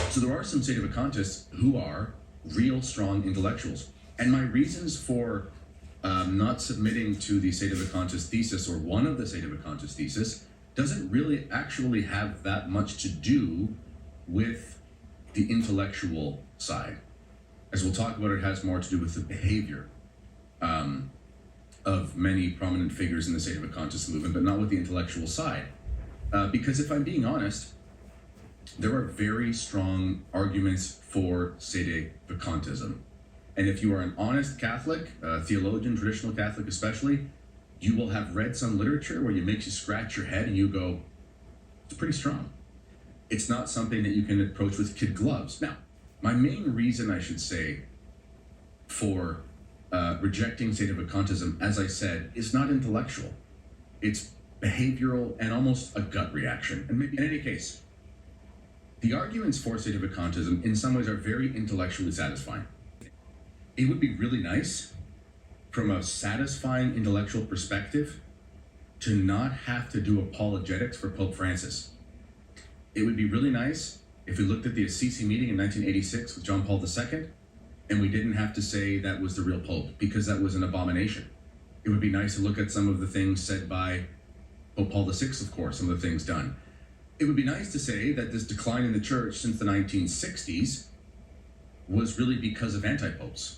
So there are some Sedevacantists who are real strong intellectuals. And my reasons for not submitting to the Sedevacantist thesis, or one of the Sedevacantist thesis, doesn't really actually have that much to do with the intellectual side. As we'll talk about, it has more to do with the behavior of many prominent figures in the Sedevacantist movement, but not with the intellectual side. Because if I'm being honest, there are very strong arguments for Sedevacantism. And if you are an honest Catholic, theologian, traditional Catholic especially, you will have read some literature where it makes you scratch your head and you go, it's pretty strong. It's not something that you can approach with kid gloves. Now, my main reason, I should say, for rejecting Sedevacantism, as I said, is not intellectual. It's behavioral and almost a gut reaction. And maybe in any case, the arguments for Sedevacantism in some ways are very intellectually satisfying. It would be really nice, from a satisfying intellectual perspective, to not have to do apologetics for Pope Francis. It would be really nice if we looked at the Assisi meeting in 1986 with John Paul II, and we didn't have to say that was the real Pope, because that was an abomination. It would be nice to look at some of the things said by Pope Paul VI, of course, some of the things done. It would be nice to say that this decline in the church since the 1960s was really because of anti-popes.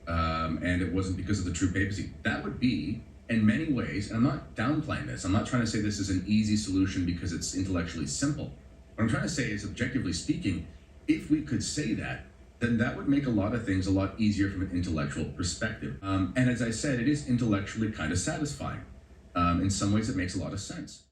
And it wasn't because of the true papacy. That would be, in many ways, and I'm not downplaying this, I'm not trying to say this is an easy solution because it's intellectually simple. What I'm trying to say is, objectively speaking, if we could say that, then that would make a lot of things a lot easier from an intellectual perspective. And as I said, it is intellectually kind of satisfying. In some ways, it makes a lot of sense.